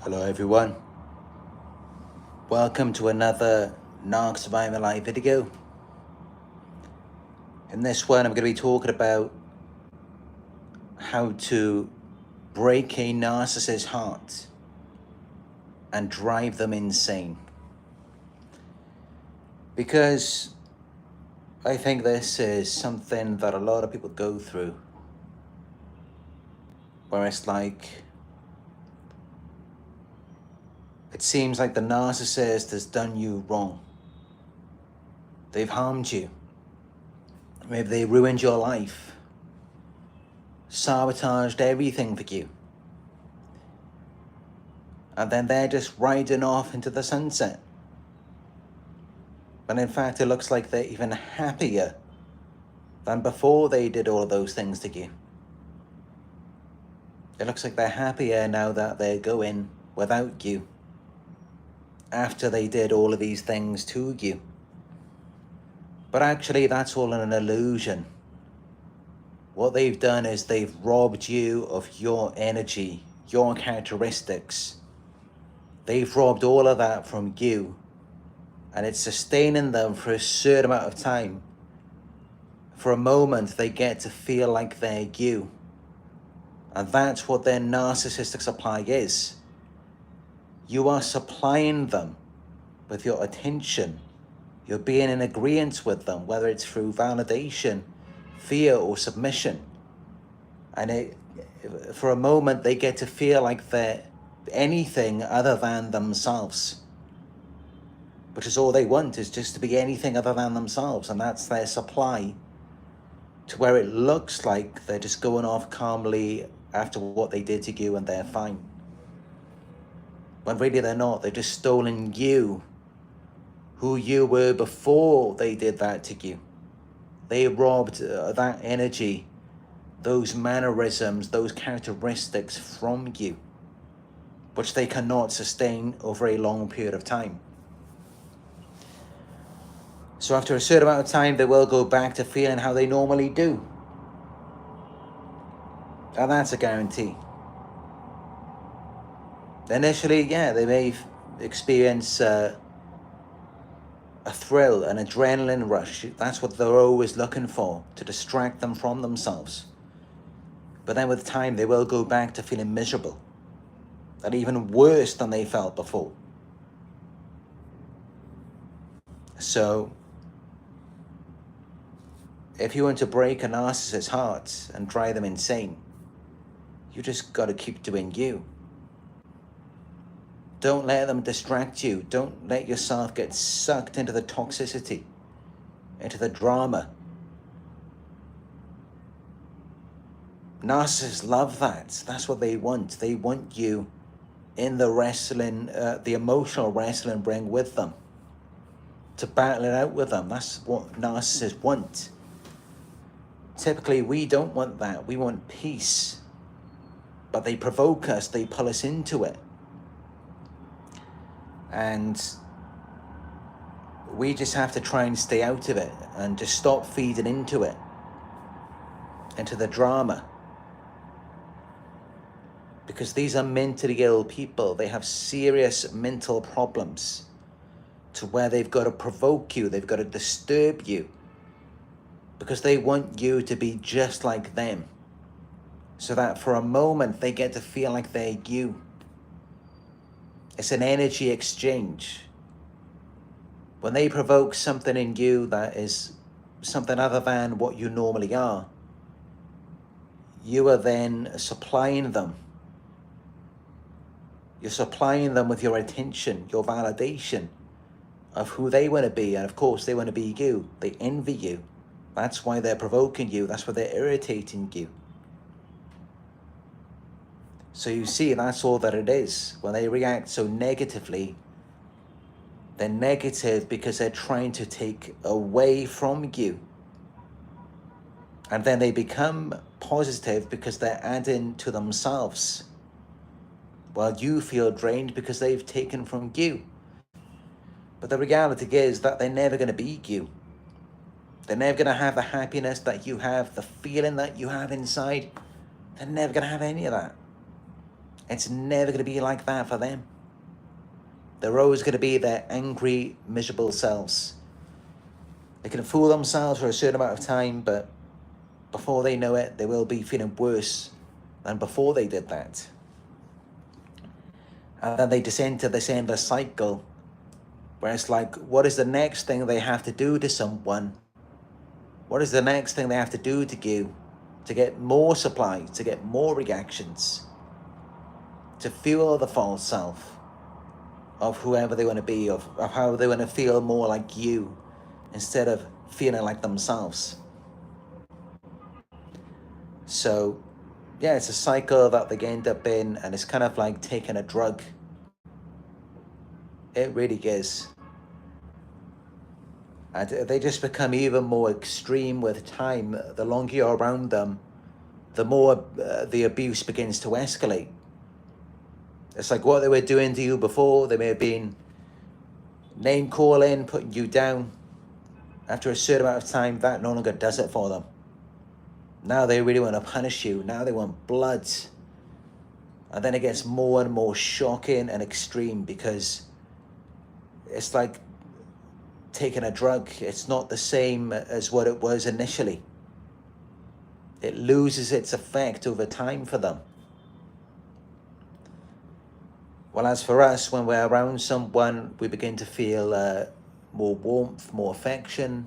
Hello everyone, welcome to another Narc Survivor live video. In this one I'm going to be talking about how to break a narcissist's heart and drive them insane. Because I think this is something that a lot of people go through, where it's like, it seems like the narcissist has done you wrong. They've harmed you. Maybe they ruined your life, sabotaged everything for you. And then they're just riding off into the sunset. But in fact, it looks like they're even happier than before they did all of those things to you. It looks like they're happier now that they're going without you, after they did all of these things to you. But actually, that's all an illusion. What they've done is they've robbed you of your energy, your characteristics. They've robbed all of that from you, and it's sustaining them for a certain amount of time. For a moment, they get to feel like they're you. And that's what their narcissistic supply is. You are supplying them with your attention. You're being in agreement with them, whether it's through validation, fear, or submission. And for a moment, they get to feel like they're anything other than themselves. Which is all they want, is just to be anything other than themselves. And that's their supply, to where it looks like they're just going off calmly after what they did to you and they're fine. When really they're not. They've just stolen you, who you were before they did that to you. They robbed that energy, those mannerisms, those characteristics from you, which they cannot sustain over a long period of time. So after a certain amount of time, they will go back to feeling how they normally do. And that's a guarantee. Initially, yeah, they may experience a thrill, an adrenaline rush. That's what they're always looking for, to distract them from themselves. But then with time, they will go back to feeling miserable, and even worse than they felt before. So if you want to break a narcissist's heart and drive them insane, you just got to keep doing you. Don't let them distract you. Don't let yourself get sucked into the toxicity, into the drama. Narcissists love that. That's what they want. They want you in the wrestling, the emotional wrestling ring with them, to battle it out with them. That's what narcissists want. Typically, we don't want that. We want peace. But they provoke us. They pull us into it. And we just have to try and stay out of it and just stop feeding into it, into the drama. Because these are mentally ill people. They have serious mental problems, to where they've got to provoke you, they've got to disturb you, because they want you to be just like them, so that for a moment they get to feel like they're you. It's an energy exchange. When they provoke something in you that is something other than what you normally are, you are then supplying them. You're supplying them with your attention, your validation of who they want to be. And of course, they want to be you. They envy you. That's why they're provoking you. That's why they're irritating you. So you see, that's all that it is. When they react so negatively, they're negative because they're trying to take away from you. And then they become positive because they're adding to themselves, while you feel drained because they've taken from you. But the reality is that they're never going to be you. They're never going to have the happiness that you have, the feeling that you have inside. They're never going to have any of that. It's never going to be like that for them. They're always going to be their angry, miserable selves. They can fool themselves for a certain amount of time, but before they know it, they will be feeling worse than before they did that. And then they descend into this endless cycle where it's like, what is the next thing they have to do to someone? What is the next thing they have to do to you to get more supply, to get more reactions, to fuel the false self of whoever they want to be, of how they want to feel more like you instead of feeling like themselves. So yeah, it's a cycle that they end up in, and it's kind of like taking a drug. It really is. And they just become even more extreme with time. The longer you're around them, the more the abuse begins to escalate. It's like what they were doing to you before. They may have been name calling, putting you down. After a certain amount of time, that no longer does it for them. Now they really want to punish you. Now they want blood. And then it gets more and more shocking and extreme, because it's like taking a drug. It's not the same as what it was initially. It loses its effect over time for them. Well, as for us, when we're around someone, we begin to feel more warmth, more affection,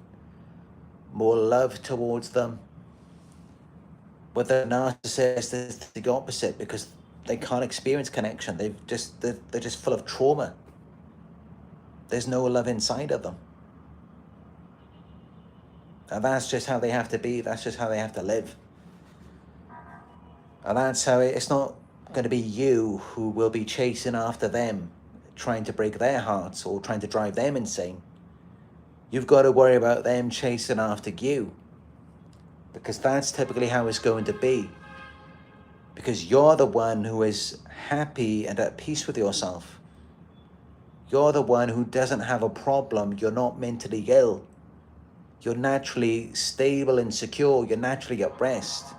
more love towards them. With a narcissist, it's the opposite, because they can't experience connection. They're just full of trauma. There's no love inside of them. And that's just how they have to be. That's just how they have to live. And that's how it's not going to be you who will be chasing after them, trying to break their hearts or trying to drive them insane. You've got to worry about them chasing after you, because that's typically how it's going to be. Because you're the one who is happy and at peace with yourself. You're the one who doesn't have a problem. You're not mentally ill. You're naturally stable and secure. You're naturally at rest.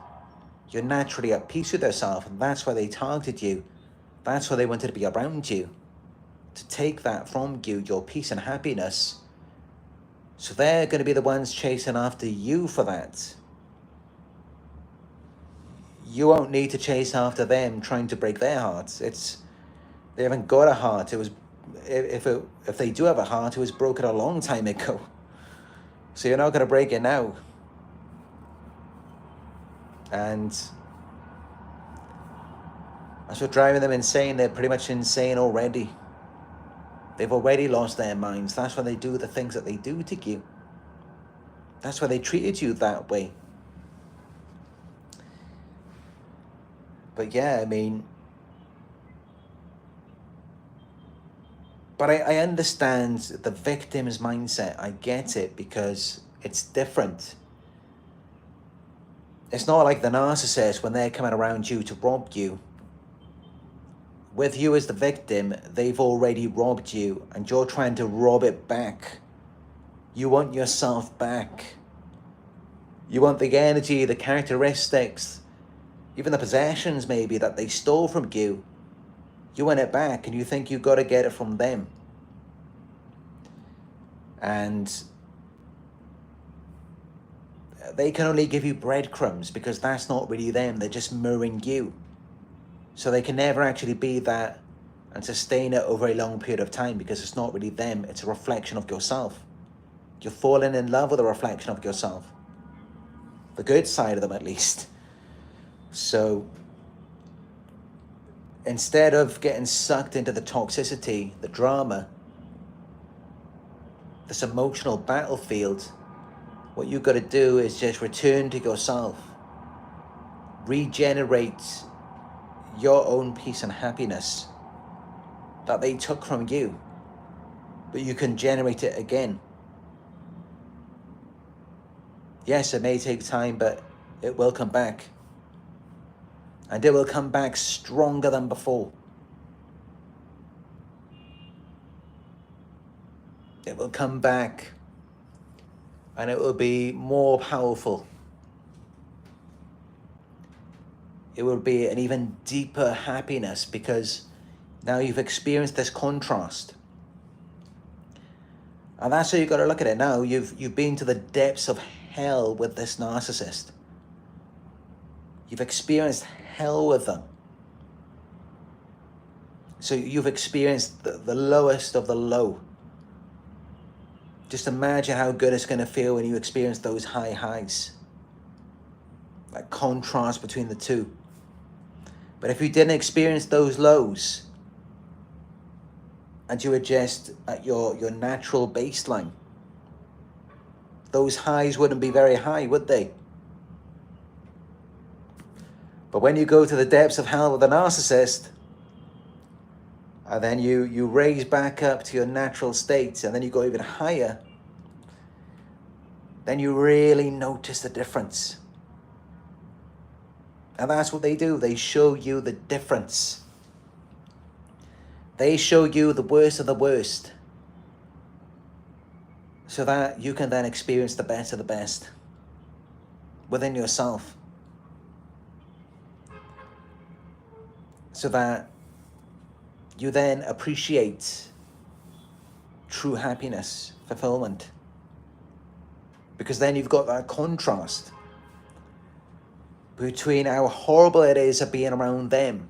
You're naturally at peace with yourself. And that's why they targeted you. That's why they wanted to be around you. To take that from you, your peace and happiness. So they're going to be the ones chasing after you for that. You won't need to chase after them trying to break their hearts. They haven't got a heart. If they do have a heart, it was broken a long time ago. So you're not going to break it now. And that's what driving them insane. They're pretty much insane already. They've already lost their minds. That's why they do the things that they do to you. That's why they treated you that way. But yeah, I mean, but I understand the victim's mindset. I get it, because it's different. It's not like the narcissist when they're coming around you to rob you. With you as the victim, they've already robbed you and you're trying to rob it back. You want yourself back. You want the energy, the characteristics, even the possessions maybe that they stole from you. You want it back, and you think you've got to get it from them. And they can only give you breadcrumbs, because that's not really them. They're just mirroring you. So they can never actually be that and sustain it over a long period of time, because it's not really them. It's a reflection of yourself. You're falling in love with a reflection of yourself. The good side of them, at least. So instead of getting sucked into the toxicity, the drama, this emotional battlefield, what you've got to do is just return to yourself. Regenerate your own peace and happiness that they took from you, but you can generate it again. Yes, it may take time, but it will come back. And it will come back stronger than before. It will come back and it will be more powerful. it will be an even deeper happiness, because now you've experienced this contrast. And that's how you've got to look at it now. You've been to the depths of hell with this narcissist. You've experienced hell with them. So you've experienced the lowest of the low. Just imagine how good it's going to feel when you experience those high highs. That contrast between the two. But if you didn't experience those lows, and you were just at your natural baseline, those highs wouldn't be very high, would they? But when you go to the depths of hell with a narcissist, and then you raise back up to your natural state, and then you go even higher, then you really notice the difference. And that's what they do. They show you the difference. They show you the worst of the worst, so that you can then experience the best of the best within yourself. So that you then appreciate true happiness, fulfillment. Because then you've got that contrast between how horrible it is of being around them,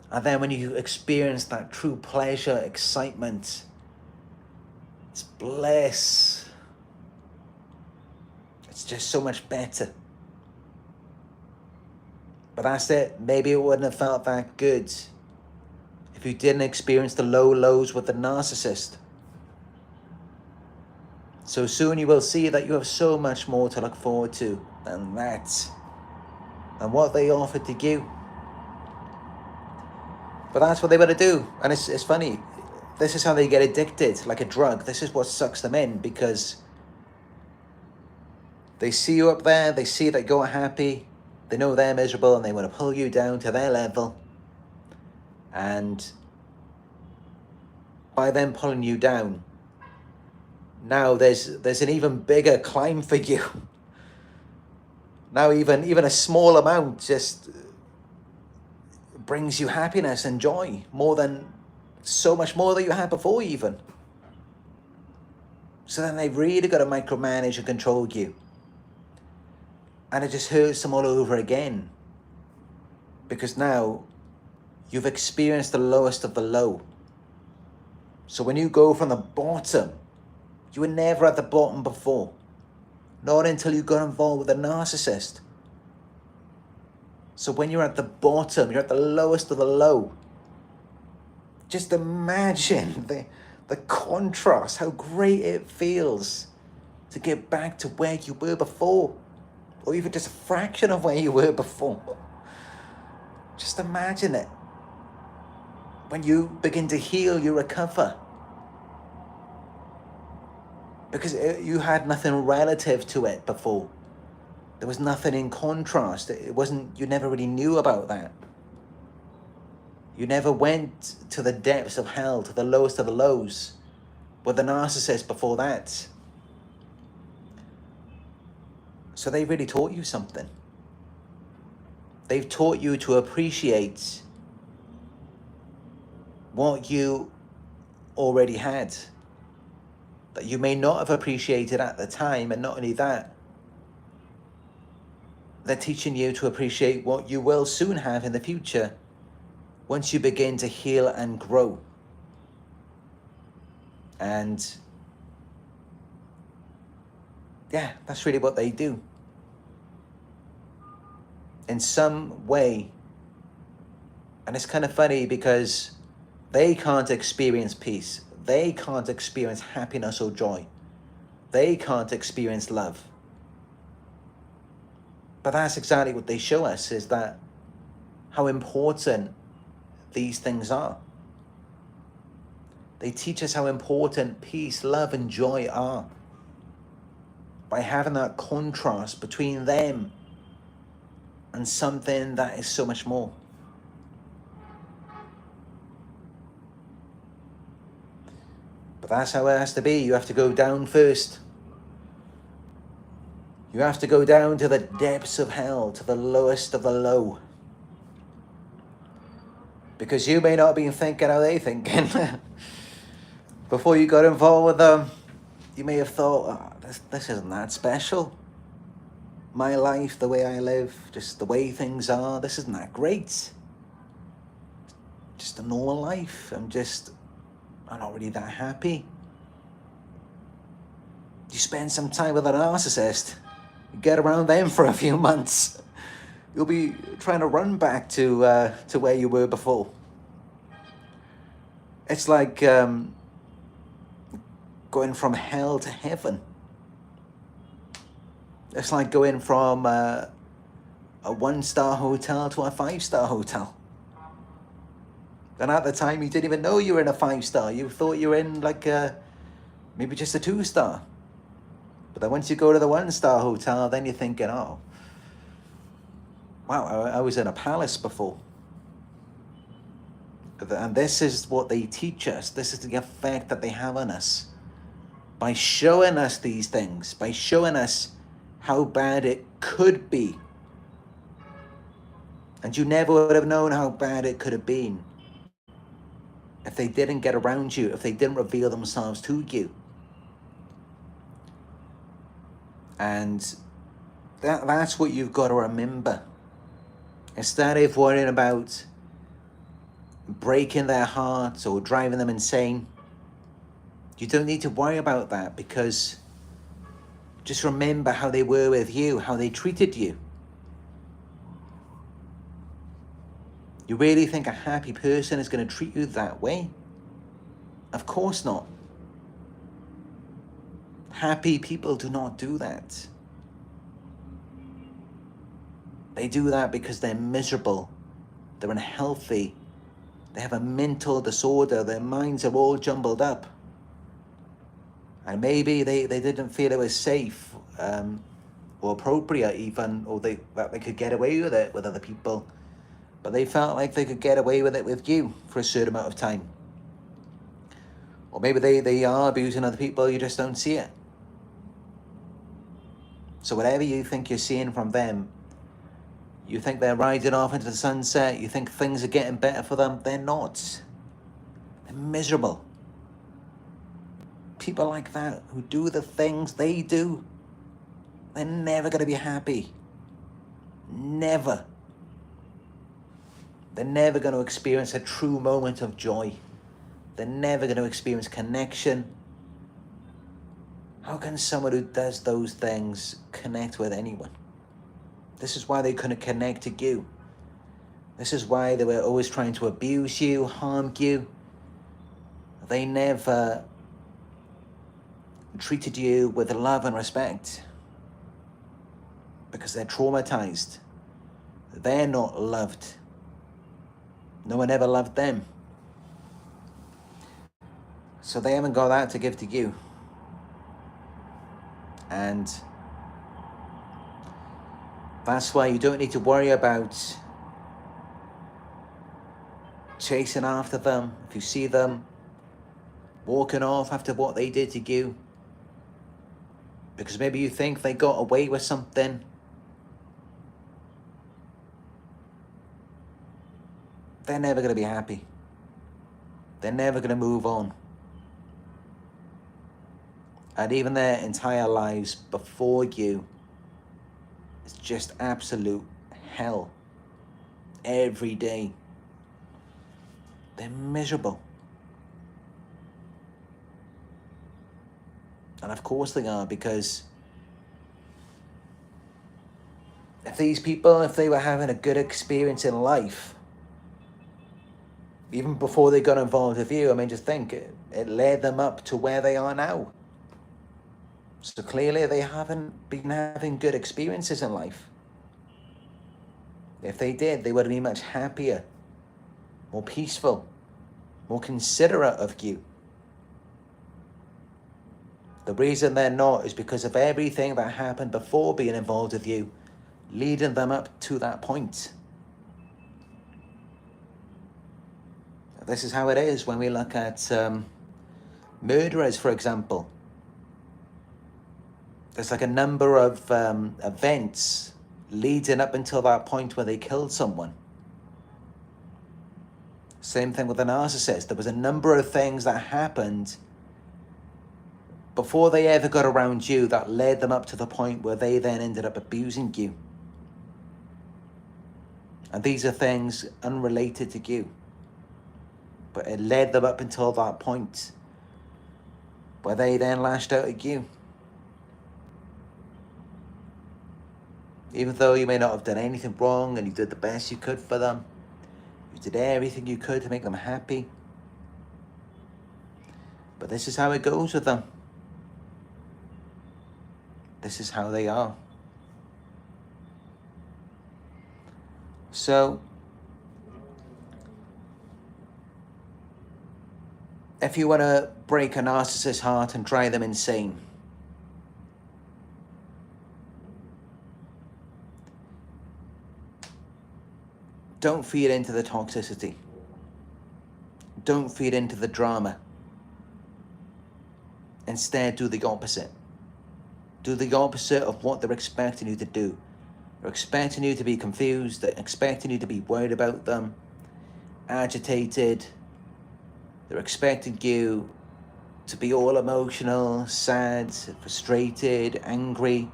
and then when you experience that true pleasure, excitement, it's bliss. It's just so much better. But that's it. Maybe it wouldn't have felt that good if you didn't experience the low lows with the narcissist. So soon you will see that you have so much more to look forward to than that, and what they offer to you. But that's what they want to do. And it's funny. This is how they get addicted, like a drug. This is what sucks them in, because they see you up there, they see that you're happy, they know they're miserable, and they want to pull you down to their level. And by them pulling you down, now there's an even bigger climb for you. Now even a small amount just brings you happiness and joy, so much more than you had before even. So then they've really got to micromanage and control you. And it just hurts them all over again. Because now you've experienced the lowest of the low. So when you go from the bottom, you were never at the bottom before. Not until you got involved with a narcissist. So when you're at the bottom, you're at the lowest of the low. Just imagine the contrast, how great it feels to get back to where you were before. Or even just a fraction of where you were before. Just imagine it. When you begin to heal, you recover. Because you had nothing relative to it before. There was nothing in contrast. It wasn't, you never really knew about that. You never went to the depths of hell, to the lowest of the lows, with the narcissist before that. So they really taught you something. They've taught you to appreciate what you already had, that you may not have appreciated at the time. And not only that, they're teaching you to appreciate what you will soon have in the future once you begin to heal and grow. And yeah, that's really what they do. In some way. And it's kind of funny because they can't experience peace. They can't experience happiness or joy. They can't experience love. But that's exactly what they show us, is that how important these things are. They teach us how important peace, love, and joy are, by having that contrast between them and something that is so much more. But that's how it has to be. You have to go down first. You have to go down to the depths of hell, to the lowest of the low. Because you may not have been thinking how they're thinking. Before you got involved with them, you may have thought, oh, this isn't that special. My life, the way I live, just the way things are, this isn't that great. Just a normal life. I'm not really that happy. You spend some time with a narcissist, you get around them for a few months, you'll be trying to run back to where you were before. It's like going from hell to heaven. It's like going from a 1-star hotel to a 5-star hotel. And at the time, you didn't even know you were in a 5-star. You thought you were in like maybe just a 2-star. But then once you go to the 1-star hotel, then you're thinking, oh, wow, I was in a palace before. And this is what they teach us. This is the effect that they have on us. By showing us these things, by showing us how bad it could be. And you never would have known how bad it could have been if they didn't get around you, if they didn't reveal themselves to you. And that's what you've got to remember. Instead of worrying about breaking their hearts or driving them insane, you don't need to worry about that, because just remember how they were with you, how they treated you. You really think a happy person is going to treat you that way? Of course not. Happy people do not do that. They do that because they're miserable, they're unhealthy, they have a mental disorder, their minds are all jumbled up. And maybe they didn't feel it was safe or appropriate even, or that they could get away with it with other people. But they felt like they could get away with it with you for a certain amount of time. Or maybe they are abusing other people, you just don't see it. So whatever you think you're seeing from them, you think they're riding off into the sunset, you think things are getting better for them, they're not. They're miserable. People like that who do the things they do, they're never going to be happy. Never. They're never going to experience a true moment of joy. They're never going to experience connection. How can someone who does those things connect with anyone? This is why they couldn't connect to you. This is why they were always trying to abuse you, harm you. They never treated you with love and respect, because they're traumatized. They're not loved. No one ever loved them. So they haven't got that to give to you. And that's why you don't need to worry about chasing after them. If you see them walking off after what they did to you, because maybe you think they got away with something, they're never going to be happy. They're never going to move on. And even their entire lives before you is just absolute hell. Every day. They're miserable. And of course they are, because if these people, if they were having a good experience in life, even before they got involved with you, I mean, just think, it led them up to where they are now. So clearly they haven't been having good experiences in life. If they did, they would be much happier, more peaceful, more considerate of you. The reason they're not is because of everything that happened before being involved with you, leading them up to that point. This is how it is when we look at murderers, for example. there's like a number of events leading up until that point where they killed someone. Same thing with the narcissist. There was a number of things that happened before they ever got around you that led them up to the point where they then ended up abusing you. And these are things unrelated to you. But it led them up until that point where they then lashed out at you. Even though you may not have done anything wrong and you did the best you could for them, you did everything you could to make them happy. But this is how it goes with them. This is how they are. So, if you want to break a narcissist's heart and drive them insane, don't feed into the toxicity. Don't feed into the drama. Instead, do the opposite. Do the opposite of what they're expecting you to do. They're expecting you to be confused. They're expecting you to be worried about them, agitated. They're expecting you to be all emotional, sad, frustrated, angry,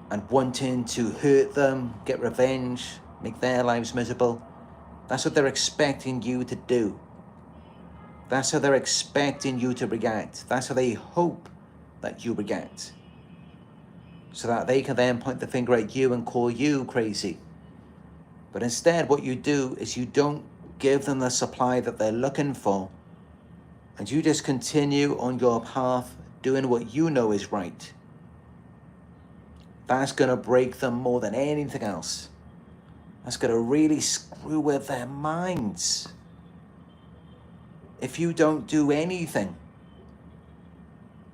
and wanting to hurt them, get revenge, make their lives miserable. That's what they're expecting you to do. That's how they're expecting you to react. That's how they hope that you react. So that they can then point the finger at you and call you crazy. But instead, what you do is you don't give them the supply that they're looking for. And you just continue on your path doing what you know is right. That's going to break them more than anything else. That's going to really screw with their minds. If you don't do anything,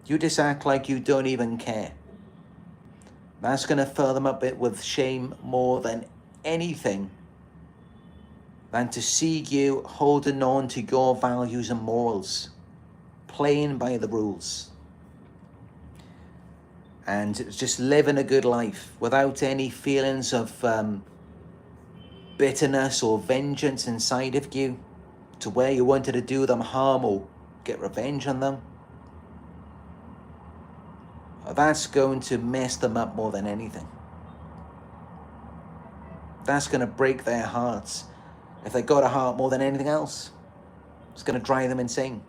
you just act like you don't even care. That's going to fill them up with shame more than anything, than to see you holding on to your values and morals, playing by the rules, and just living a good life without any feelings of bitterness or vengeance inside of you, to where you wanted to do them harm or get revenge on them. That's going to mess them up more than anything. That's going to break their hearts. If they got a heart more than anything else, it's going to drive them insane.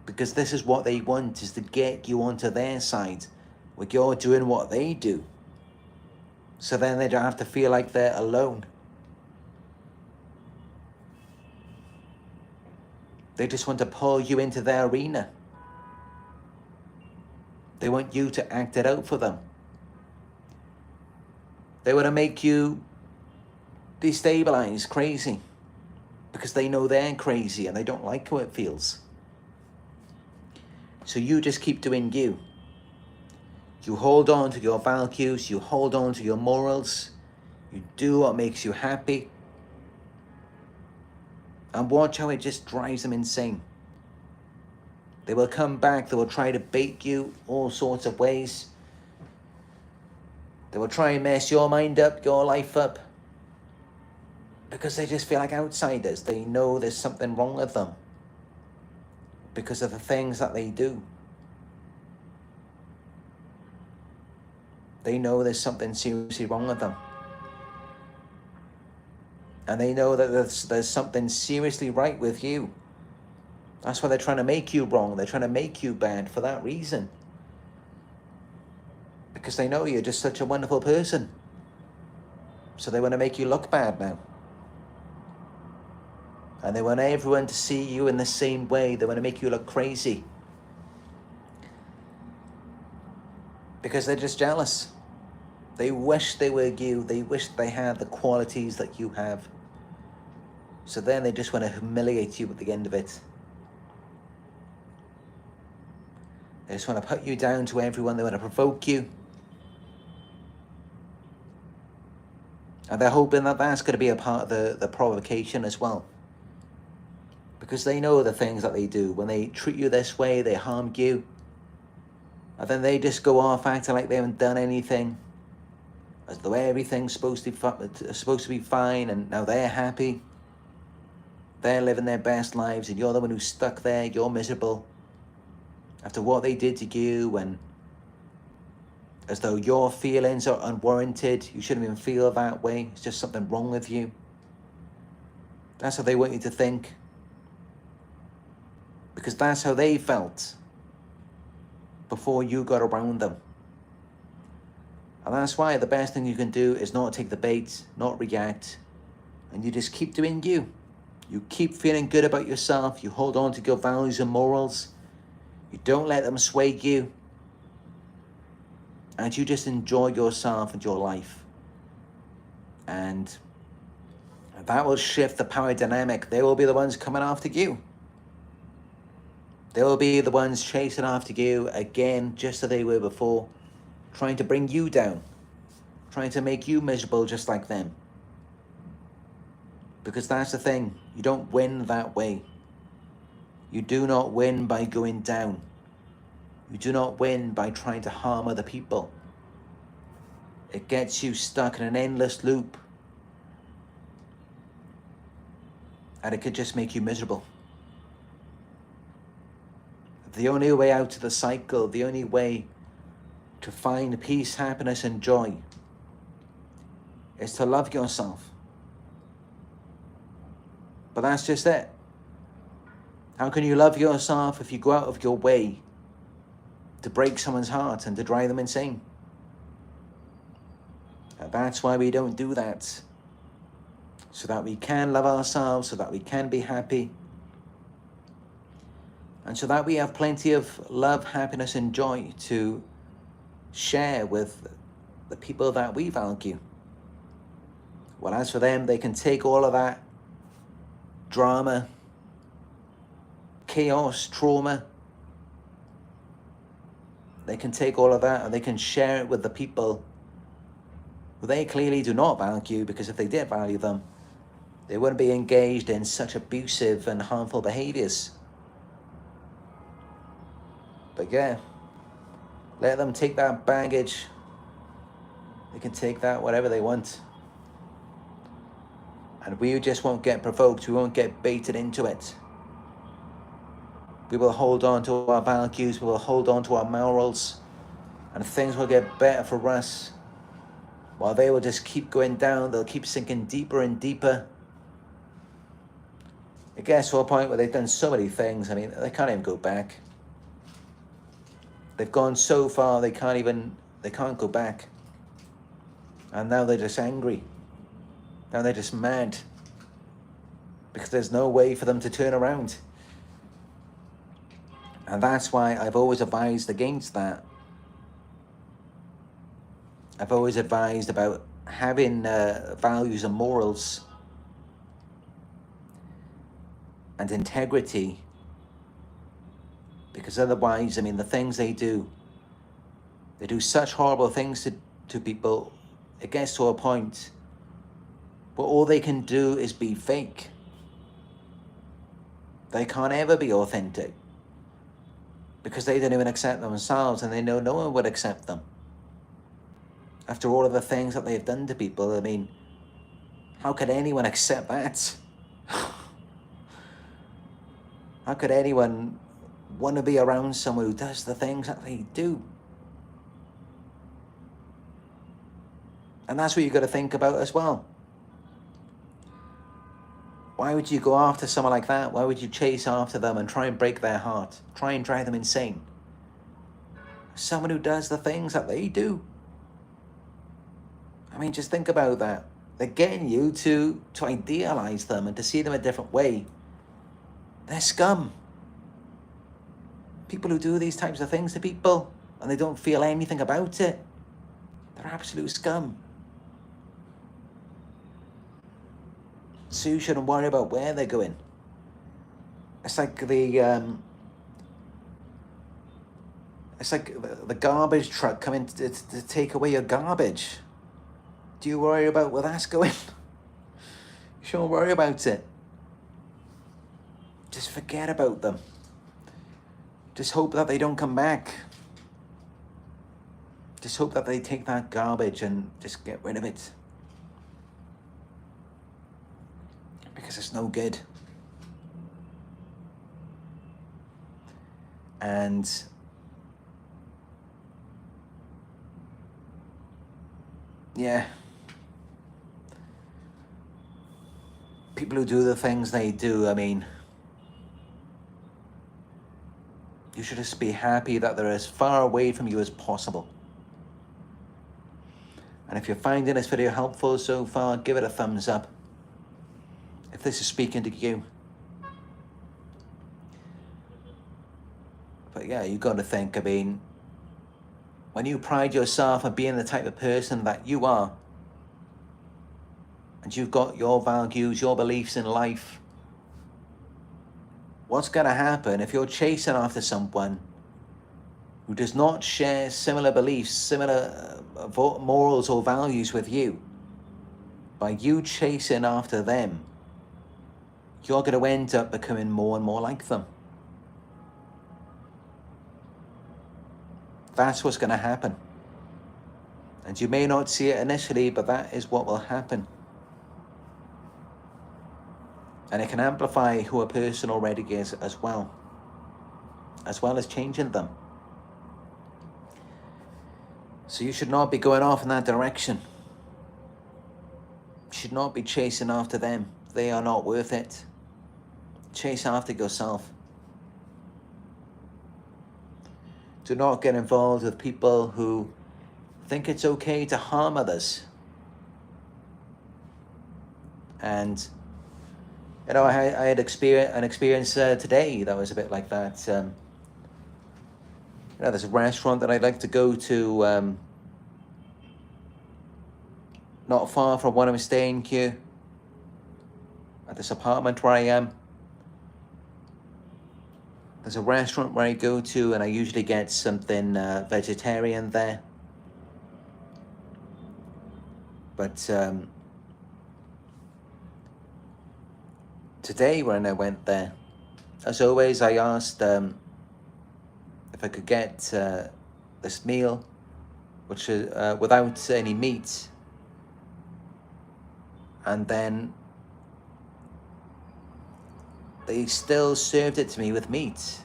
Because this is what they want, is to get you onto their side, where you're doing what they do. So then they don't have to feel like they're alone. They just want to pull you into their arena. They want you to act it out for them. They want to make you destabilized, crazy, because they know they're crazy and they don't like how it feels. So you just keep doing you. You hold on to your values, you hold on to your morals, you do what makes you happy, and watch how it just drives them insane. They will come back, they will try to bait you all sorts of ways. They will try and mess your mind up, your life up, because they just feel like outsiders. They know there's something wrong with them because of the things that they do. They know there's something seriously wrong with them. And they know that there's something seriously right with you. That's why they're trying to make you wrong. They're trying to make you bad for that reason. Because they know you're just such a wonderful person. So they want to make you look bad now. And they want everyone to see you in the same way. They want to make you look crazy. Because they're just jealous. They wish they were you. They wish they had the qualities that you have. So then they just want to humiliate you at the end of it. They just want to put you down to everyone. They want to provoke you. And they're hoping that that's going to be a part of the provocation as well. Because they know the things that they do. When they treat you this way, they harm you. And then they just go off acting like they haven't done anything, as though everything's supposed to be fine, and now they're happy. They're living their best lives, and you're the one who's stuck there. You're miserable after what they did to you, and as though your feelings are unwarranted. You shouldn't even feel that way. It's just something wrong with you. That's how they want you to think, because that's how they felt before you got around them. And that's why the best thing you can do is not take the bait, not react, and you just keep doing you. You keep feeling good about yourself. You hold on to your values and morals. You don't let them sway you. And you just enjoy yourself and your life. And that will shift the power dynamic. They will be the ones coming after you. They will be the ones chasing after you again, just as they were before, trying to bring you down, trying to make you miserable just like them. Because that's the thing, you don't win that way. You do not win by going down. You do not win by trying to harm other people. It gets you stuck in an endless loop. And it could just make you miserable. The only way out of the cycle, the only way to find peace, happiness, and joy is to love yourself. But that's just it. How can you love yourself if you go out of your way to break someone's heart and to drive them insane? And that's why we don't do that. So that we can love ourselves, so that we can be happy, and so that we have plenty of love, happiness, and joy to share with the people that we value. Well, as for them, they can take all of that drama, chaos, trauma. They can take all of that and they can share it with the people who they clearly do not value, because if they did value them, they wouldn't be engaged in such abusive and harmful behaviors. But yeah, let them take that baggage. They can take that whatever they want. And we just won't get provoked. We won't get baited into it. We will hold on to our values. We will hold on to our morals. And things will get better for us. While they will just keep going down. They'll keep sinking deeper and deeper. It gets to a point where they've done so many things. I mean, they can't even go back. They've gone so far, they can't go back. And now they're just angry. Now they're just mad. Because there's no way for them to turn around. And that's why I've always advised against that. I've always advised about having values and morals and integrity. Because otherwise, I mean, the things they do such horrible things to people. It gets to a point where all they can do is be fake. They can't ever be authentic. Because they don't even accept themselves, and they know no one would accept them. After all of the things that they've done to people, I mean, how could anyone accept that? How could anyone want to be around someone who does the things that they do? And that's what you've got to think about as well. Why would you go after someone like that? Why would you chase after them and try and break their heart? Try and drive them insane? Someone who does the things that they do. I mean, just think about that. They're getting you to idealize them and to see them a different way. They're scum. People who do these types of things to people and they don't feel anything about it, they're absolute scum. So you shouldn't worry about where they're going. It's like the garbage truck coming to take away your garbage. Do you worry about where that's going? You shouldn't worry about it. Just forget about them. Just hope that they don't come back. Just hope that they take that garbage and just get rid of it. Because it's no good. And yeah, people who do the things they do, I mean, you should just be happy that they're as far away from you as possible. And if you're finding this video helpful so far, give it a thumbs up. If this is speaking to you. But yeah, you've got to think, I mean, when you pride yourself on being the type of person that you are, and you've got your values, your beliefs in life, what's going to happen if you're chasing after someone who does not share similar beliefs, similar morals or values with you? By you chasing after them, you're going to end up becoming more and more like them. That's what's going to happen. And you may not see it initially, but that is what will happen. And it can amplify who a person already is as well as changing them. So you should not be going off in that direction. You should not be chasing after them. They are not worth it. Chase after yourself. Do not get involved with people who think it's okay to harm others. And you know, I had an experience today that was a bit like that. You know, there's a restaurant that I'd like to go to, not far from where I'm staying here, at this apartment where I am. There's a restaurant where I go to, and I usually get something vegetarian there. But today when I went there, as always, I asked if I could get this meal, which is without any meat. And then they still served it to me with meat,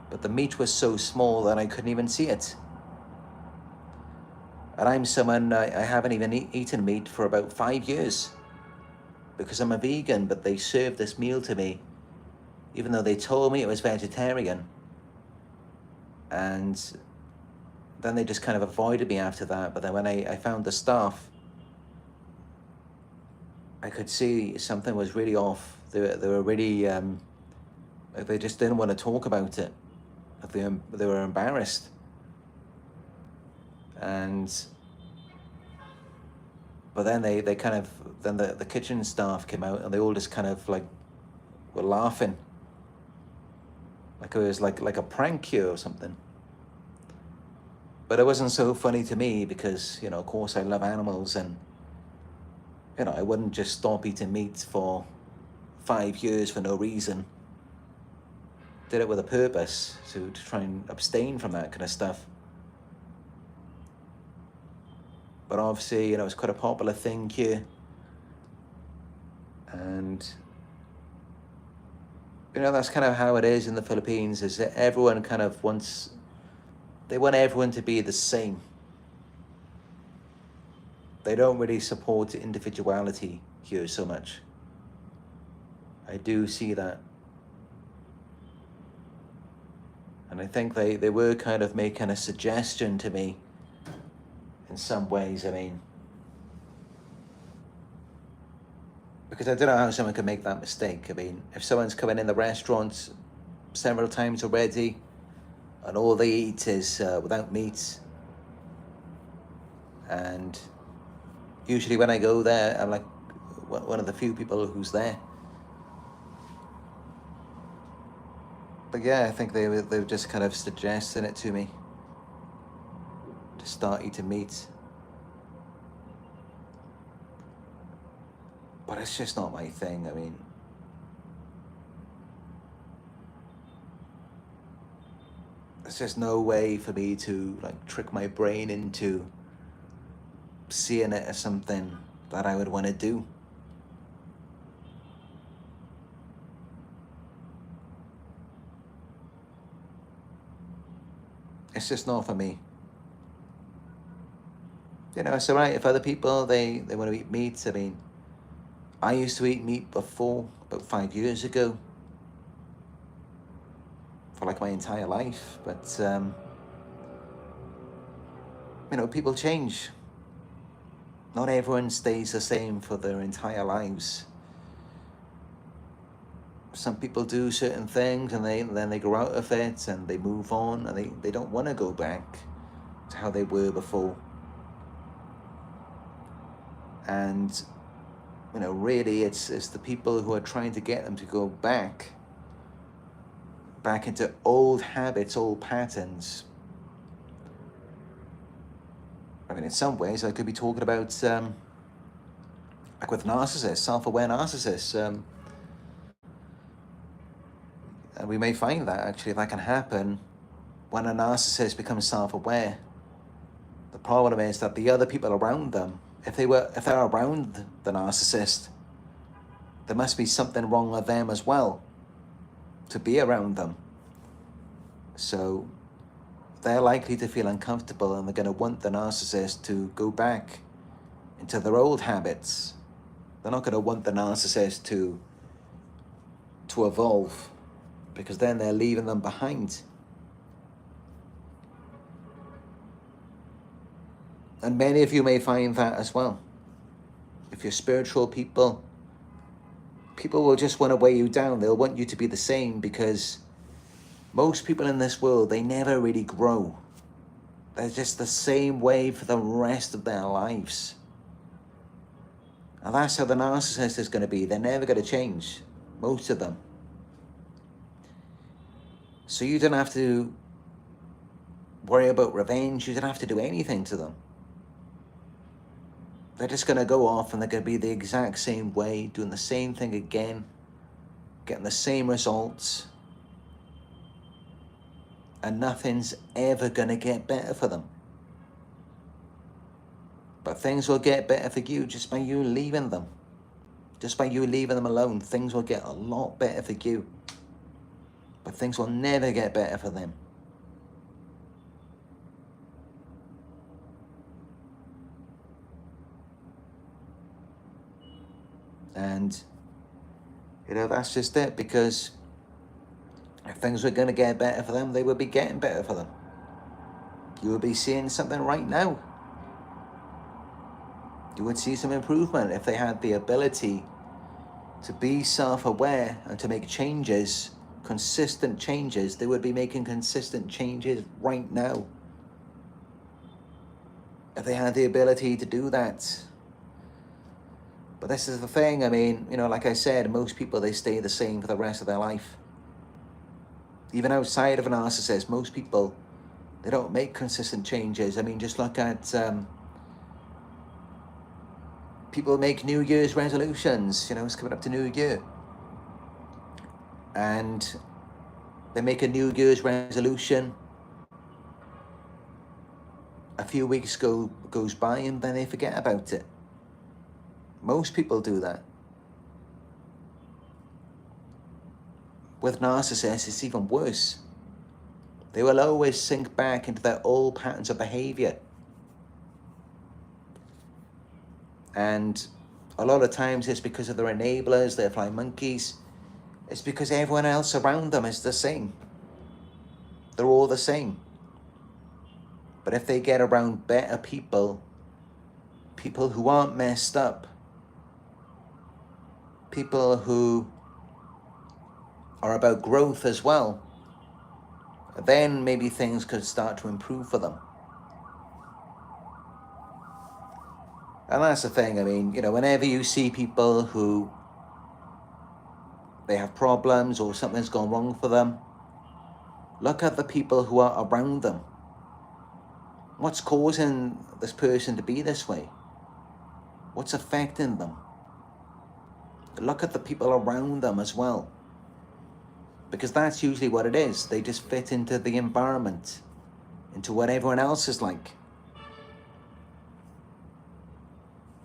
but the meat was so small that I couldn't even see it. And I'm someone, I haven't even eaten meat for about 5 years because I'm a vegan, but they served this meal to me, even though they told me it was vegetarian. And then they just kind of avoided me after that. But then when I found the staff, I could see something was really off. They were really, they just didn't want to talk about it. They were embarrassed. But then they kind of, then the kitchen staff came out and they all just kind of like were laughing. Like it was like a prank here or something. But it wasn't so funny to me because, you know, of course I love animals, and, you know, I wouldn't just stop eating meat for 5 years for no reason. Did it with a purpose to try and abstain from that kind of stuff. But obviously, you know, it's quite a popular thing here. And, you know, that's kind of how it is in the Philippines, is that everyone kind of wants, they want everyone to be the same. They don't really support individuality here so much. I do see that. And I think they were kind of making a suggestion to me in some ways, I mean. Because I don't know how someone can make that mistake. I mean, if someone's coming in the restaurant several times already, and all they eat is without meat, and usually when I go there, I'm like one of the few people who's there. But yeah, I think they were just kind of suggesting it to me to start eating meat. But it's just not my thing. I mean, there's just no way for me to like trick my brain into seeing it as something that I would want to do. It's just not for me. You know, it's alright if other people, they want to eat meat. I mean, I used to eat meat before, about 5 years ago, for like my entire life. But, you know, people change. Not everyone stays the same for their entire lives. Some people do certain things and then they grow out of it and they move on and they don't want to go back to how they were before. And, you know, really it's the people who are trying to get them to go back into old habits, old patterns. I mean, in some ways I could be talking about, like with narcissists, self-aware narcissists, and we may find that actually that can happen when a narcissist becomes self-aware. The problem is that the other people around them, if they're around the narcissist, there must be something wrong with them as well to be around them. So they're likely to feel uncomfortable and they're going to want the narcissist to go back into their old habits. They're not going to want the narcissist to evolve, because then they're leaving them behind. And many of you may find that as well. If you're spiritual people, people will just want to weigh you down. They'll want you to be the same, because most people in this world, they never really grow. They're just the same way for the rest of their lives. And that's how the narcissist is going to be. They're never going to change, most of them. So you don't have to worry about revenge. You don't have to do anything to them. They're just going to go off and they're going to be the exact same way, doing the same thing again, getting the same results. And nothing's ever going to get better for them. But things will get better for you just by you leaving them. Just by you leaving them alone, things will get a lot better for you. But things will never get better for them. And, you know, that's just it, because if things were going to get better for them, they would be getting better for them. You would be seeing something right now. You would see some improvement if they had the ability to be self-aware and to make changes, consistent changes. They would be making consistent changes right now. If they had the ability to do that. But this is the thing, I mean, you know, like I said, most people, they stay the same for the rest of their life. Even outside of a narcissist, most people, they don't make consistent changes. I mean, just look at people make New Year's resolutions. You know, it's coming up to New Year. And they make a New Year's resolution. A few weeks goes by and then they forget about it. Most people do that. With narcissists, it's even worse. They will always sink back into their old patterns of behavior. And a lot of times it's because of their enablers, their flying monkeys. It's because everyone else around them is the same. They're all the same. But if they get around better people, people who aren't messed up, people who are about growth as well, then maybe things could start to improve for them. And that's the thing, I mean, you know, whenever you see people who they have problems or something's gone wrong for them, look at the people who are around them. What's causing this person to be this way? What's affecting them? Look at the people around them as well. because that's usually what it is. They just fit into the environment, into what everyone else is like.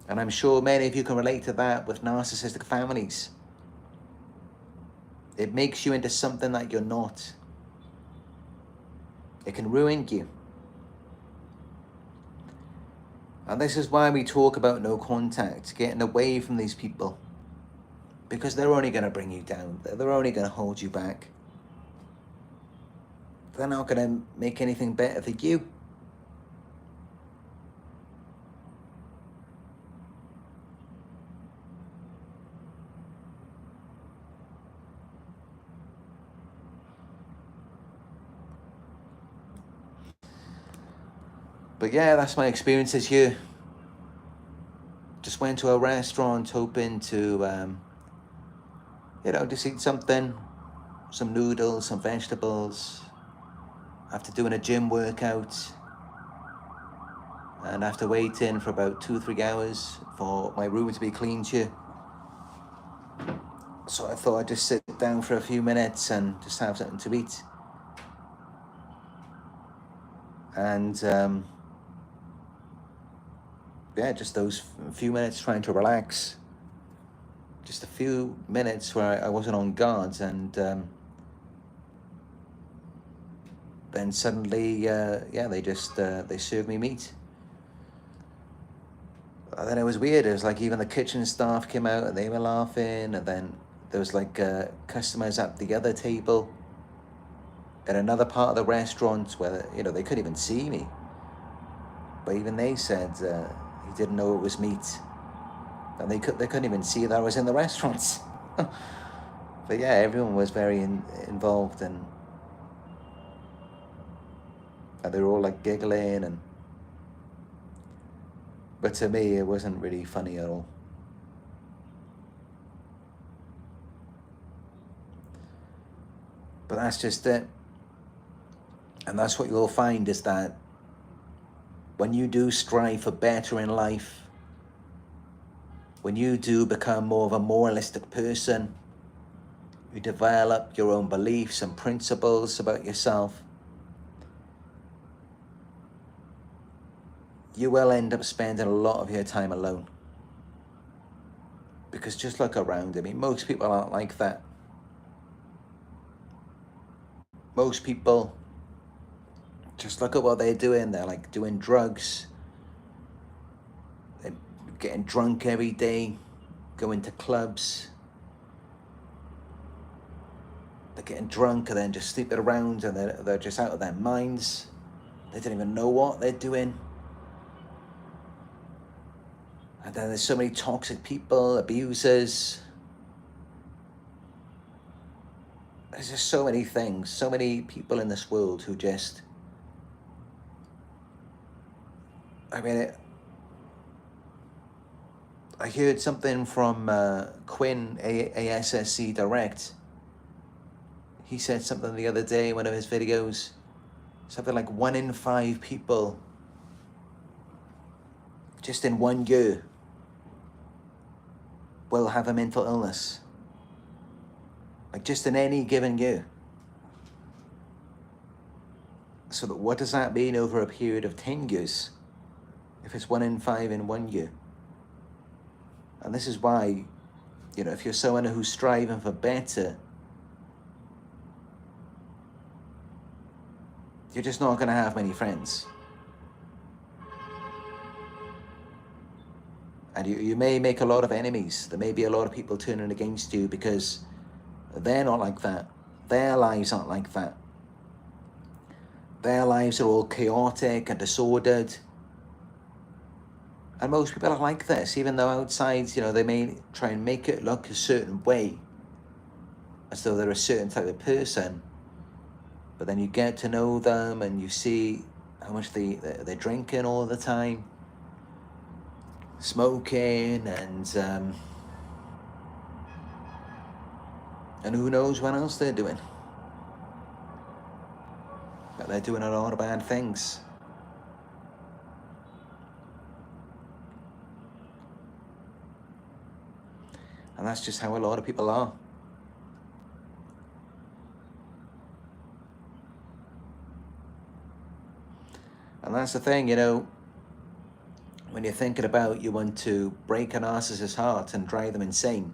And I'm sure many of you can relate to that with narcissistic families. It makes you into something that you're not. It can ruin you. And this is why we talk about no contact, getting away from these people. Because they're only going to bring you down. They're only going to hold you back. They're not going to make anything better for you. But yeah, that's my experiences here. Just went to a restaurant hoping to, just eat something, some noodles, some vegetables, after doing a gym workout, and after waiting for about 2-3 hours for my room to be cleaned here. So I thought I'd just sit down for a few minutes and just have something to eat. And just those few minutes trying to relax. Just a few minutes where I wasn't on guard, and then suddenly, they served me meat. And then it was weird. It was like even the kitchen staff came out and they were laughing, and then there was like customers at the other table in another part of the restaurant where they couldn't even see me, but even they said he didn't know it was meat, and they couldn't even see that I was in the restaurant. But yeah, everyone was very involved, and they were all like giggling, but to me it wasn't really funny at all. But that's just it. And that's what you'll find, is that when you do strive for better in life, when you do become more of a moralistic person, you develop your own beliefs and principles about yourself, you will end up spending a lot of your time alone. Because just look around. I mean, most people aren't like that. Most people, just look at what they're doing. They're like doing drugs. They're getting drunk every day, going to clubs. They're getting drunk and then just sleeping around, and they're just out of their minds. They don't even know what they're doing. And then there's so many toxic people, abusers. There's just so many things, so many people in this world who just, I heard something from Quinn, ASSC Direct. He said something the other day in one of his videos, something like 1 in 5 people just in 1 year will have a mental illness. Like just in any given year. So what does that mean over a period of 10 years? If it's 1 in 5 in 1 year. And this is why, if you're someone who's striving for better, you're just not going to have many friends. And you may make a lot of enemies. There may be a lot of people turning against you because they're not like that. Their lives aren't like that. Their lives are all chaotic and disordered. And most people are like this, even though outside, they may try and make it look a certain way, as though they're a certain type of person. But then you get to know them and you see how much they're drinking all the time, smoking, and who knows what else they're doing. But they're doing a lot of bad things. And that's just how a lot of people are. And that's the thing, you know, when you're thinking about you want to break a narcissist's heart and drive them insane,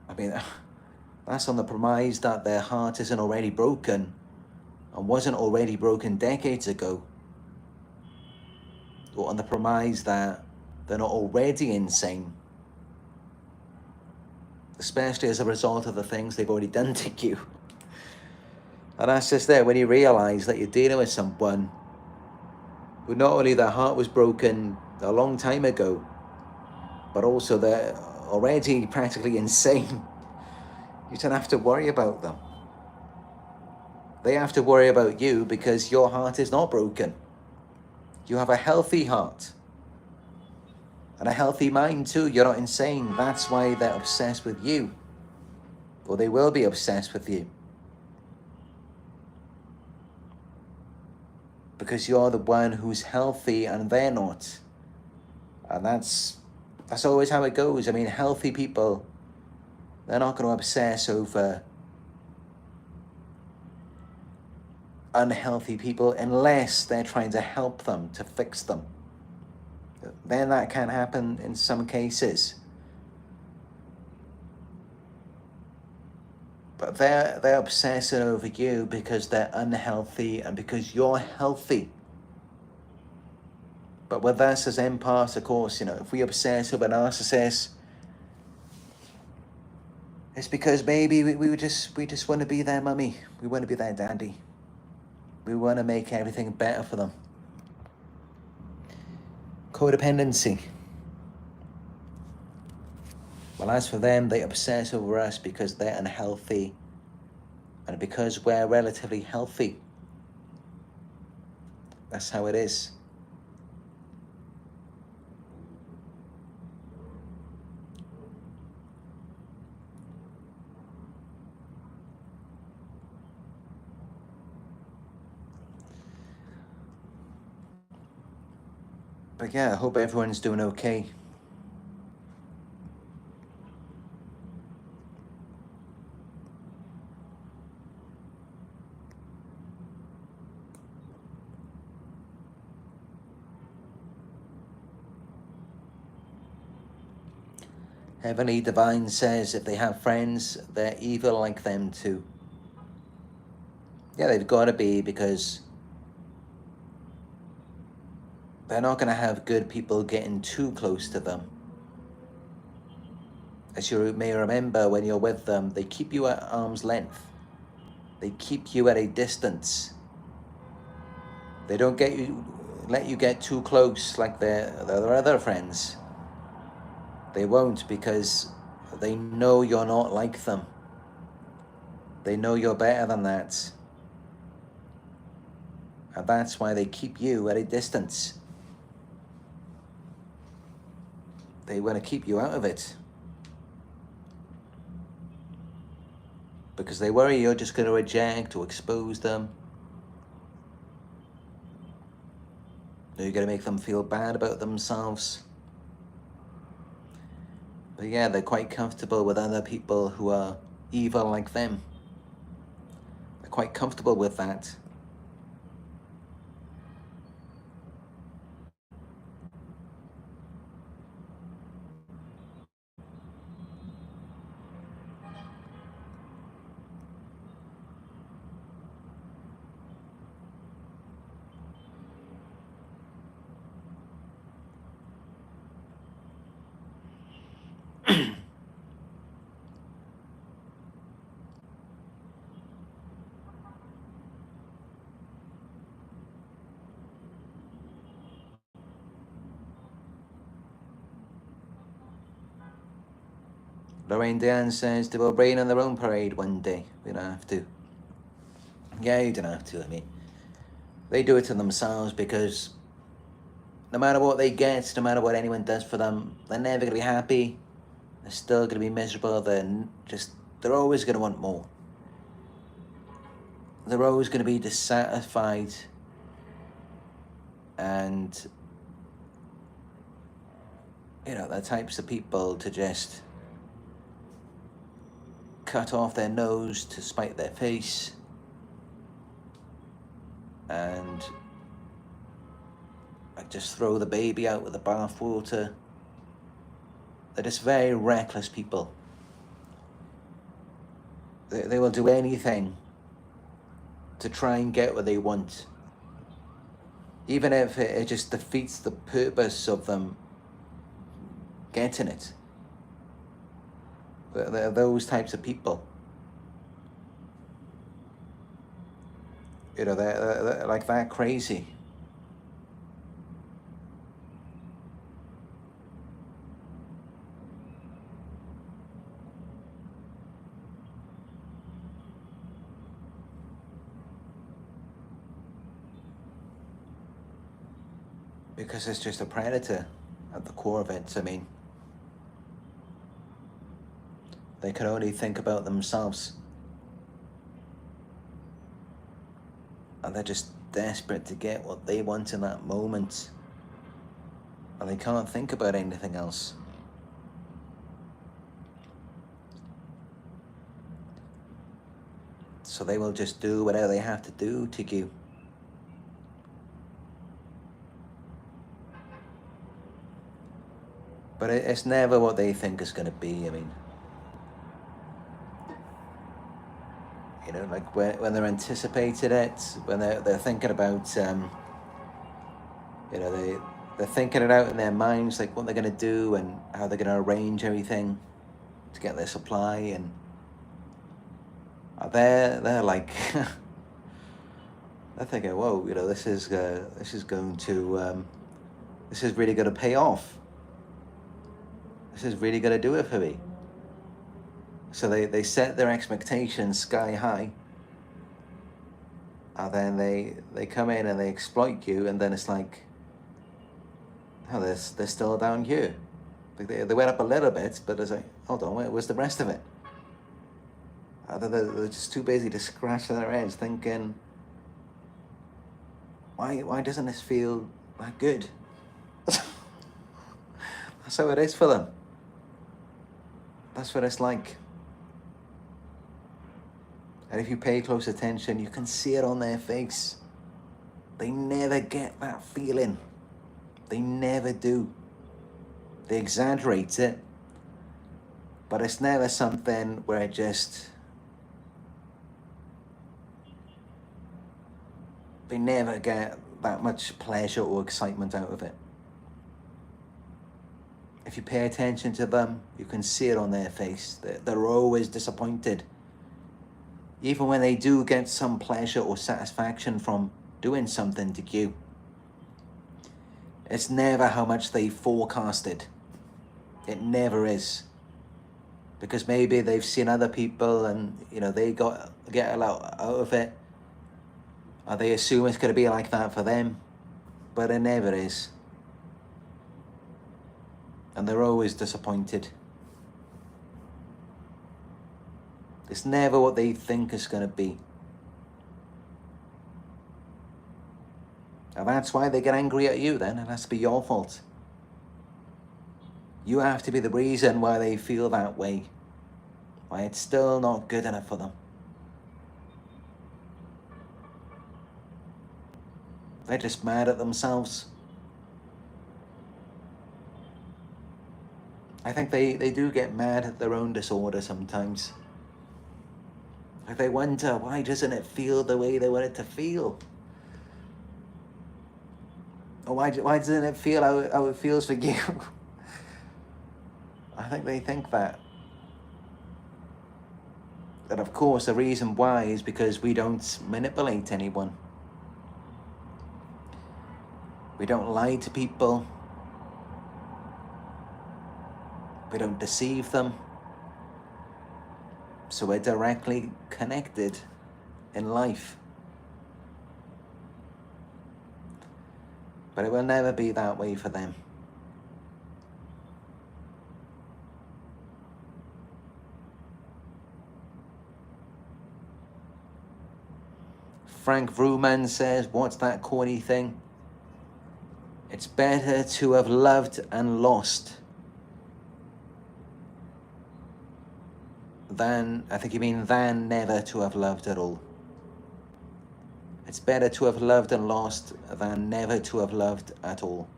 I mean, that's on the premise that their heart isn't already broken and wasn't already broken decades ago, or on the premise that they're not already insane, especially as a result of the things they've already done to you. And that's just there when you realize that you're dealing with someone who not only their heart was broken a long time ago, but also they're already practically insane. You don't have to worry about them. They have to worry about you because your heart is not broken. You have a healthy heart and a healthy mind too. You're not insane. That's why they're obsessed with you, or they will be obsessed with you, because you're the one who's healthy and they're not. And that's always how it goes. I mean, healthy people, they're not going to obsess over unhealthy people unless they're trying to help them, to fix them. Then that can happen in some cases. But they're obsessing over you because they're unhealthy and because you're healthy. But with us as empaths, of course, you know, if we obsess over narcissists, it's because maybe we just want to be their mummy. We want to be their daddy. We want to make everything better for them. Codependency. Well, as for them, they obsess over us because they're unhealthy and because we're relatively healthy. That's how it is. But yeah, I hope everyone's doing okay. Heavenly Divine says if they have friends, they're evil like them too. Yeah, they've got to be, because they're not going to have good people getting too close to them. As you may remember, when you're with them, they keep you at arm's length. They keep you at a distance. They don't let you get too close like their other friends. They won't, because they know you're not like them. They know you're better than that. And that's why they keep you at a distance. They want to keep you out of it, because they worry you're just going to reject or expose them. You're going to make them feel bad about themselves. But yeah, they're quite comfortable with other people who are evil like them. They're quite comfortable with that. Lorraine Diane says they will rain on their own parade one day. We don't have to. Yeah, you don't have to. I mean, they do it to themselves, because no matter what they get, no matter what anyone does for them, they're never going to be happy. They're still going to be miserable. They're always going to want more. They're always going to be dissatisfied. And, you know, they're types of people to just cut off their nose to spite their face. and just throw the baby out with the bathwater. They're just very reckless people. They will do anything to try and get what they want, even if it just defeats the purpose of them getting it. They're those types of people. You know, they're like that crazy. Because it's just a predator at the core of it. I mean, they can only think about themselves. And they're just desperate to get what they want in that moment. And they can't think about anything else. So they will just do whatever they have to do to you. But it's never what they think it's going to be. I mean, you know, like when they're anticipating it, when they're thinking about, you know, they're thinking it out in their minds, like what they're going to do and how they're going to arrange everything to get their supply, and they're like, they're thinking, whoa, you know, this is going to, this is really going to pay off. This is really going to do it for me. So they set their expectations sky high, and then they come in and they exploit you, and then it's like, oh, they're still down here. Like they went up a little bit, but it's like, hold on, where's the rest of it? They're just too busy to scratch their heads thinking, why doesn't this feel that good? That's how it is for them. That's what it's like. And if you pay close attention, you can see it on their face. They never get that feeling. They never do. They exaggerate it, but it's never something where it just... They never get that much pleasure or excitement out of it. If you pay attention to them, you can see it on their face. They're always disappointed. Even when they do get some pleasure or satisfaction from doing something to you, it's never how much they forecasted. It never is. Because maybe they've seen other people and, you know, they get a lot out of it. Or they assume it's going to be like that for them. But it never is. And they're always disappointed. It's never what they think it's going to be. And that's why they get angry at you then. It has to be your fault. You have to be the reason why they feel that way. Why it's still not good enough for them. They're just mad at themselves. I think they do get mad at their own disorder sometimes. Like they wonder, why doesn't it feel the way they want it to feel? Or why doesn't it feel how it feels for you? I think they think that. And of course, the reason why is because we don't manipulate anyone. We don't lie to people. We don't deceive them. So we're directly connected in life. But it will never be that way for them. Frank Vrooman says, what's that corny thing? It's better to have loved and lost than, I think you mean, than never to have loved at all. It's better to have loved and lost than never to have loved at all.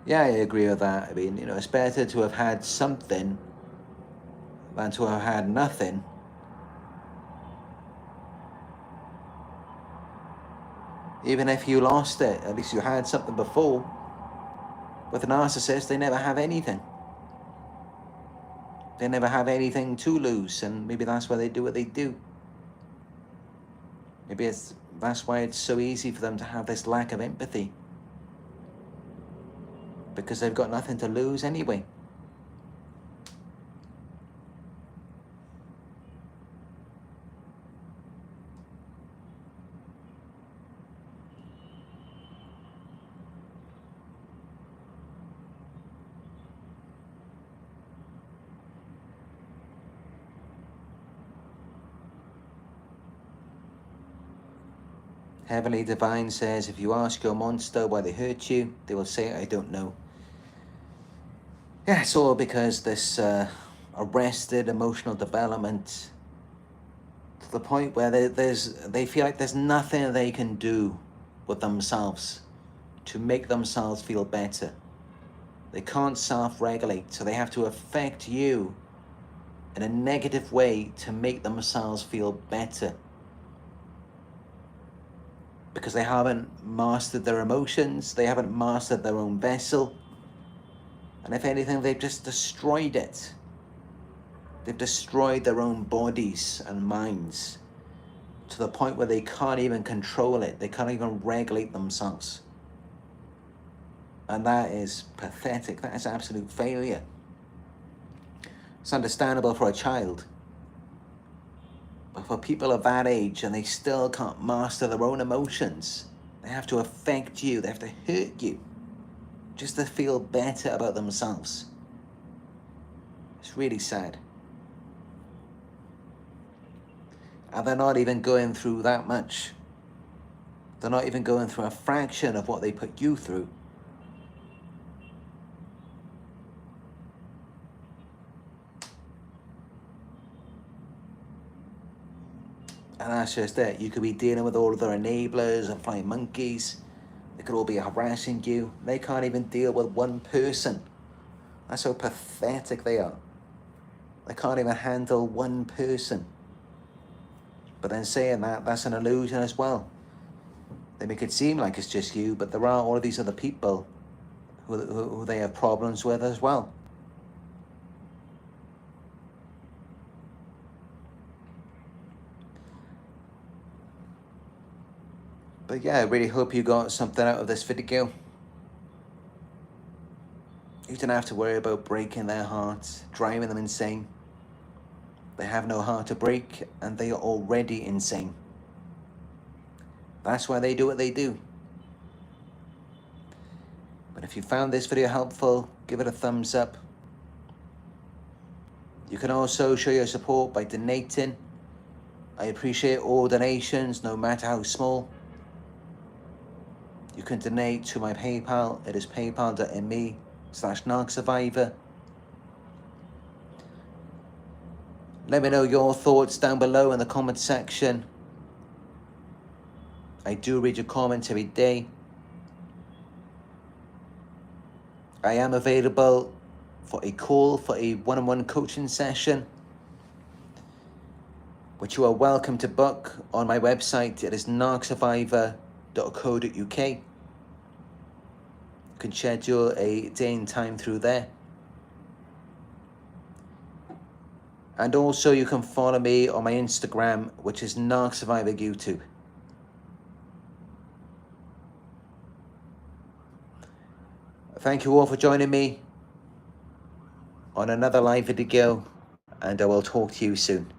Yeah, I agree with that. I mean, it's better to have had something than to have had nothing. Even if you lost it, at least you had something before. With a narcissist, they never have anything. They never have anything to lose, and maybe that's why they do what they do. Maybe that's why it's so easy for them to have this lack of empathy. Because they've got nothing to lose anyway. Heavenly Divine says, if you ask your monster why they hurt you, they will say, I don't know. Yeah, it's all because this arrested emotional development to the point where they feel like there's nothing they can do with themselves to make themselves feel better. They can't self-regulate, so they have to affect you in a negative way to make themselves feel better. Because they haven't mastered their emotions, they haven't mastered their own vessel. And if anything, they've just destroyed it. They've destroyed their own bodies and minds to the point where they can't even control it. They can't even regulate themselves. And that is pathetic. That is absolute failure. It's understandable for a child. But for people of that age, and they still can't master their own emotions, they have to affect you, they have to hurt you, just to feel better about themselves. It's really sad. And they're not even going through that much. They're not even going through a fraction of what they put you through. And that's just it. You could be dealing with all of their enablers and flying monkeys. They could all be harassing you. They can't even deal with one person. That's how pathetic they are. They can't even handle one person. But then saying that, that's an illusion as well. They make it seem like it's just you, but there are all of these other people who they have problems with as well. But yeah, I really hope you got something out of this video. You don't have to worry about breaking their hearts, driving them insane. They have no heart to break, and they are already insane. That's why they do what they do. But if you found this video helpful, give it a thumbs up. You can also show your support by donating. I appreciate all donations, no matter how small. You can donate to my PayPal. It is paypal.me/Narc Survivor. Let me know your thoughts down below in the comment section. I do read your comments every day. I am available for a call for a one-on-one coaching session, which you are welcome to book on my website. It is narcsurvivor.co.uk. You can schedule a day and time through there. And also you can follow me on my Instagram, which is Narc Survivor YouTube. Thank you all for joining me on another live video, and I will talk to you soon.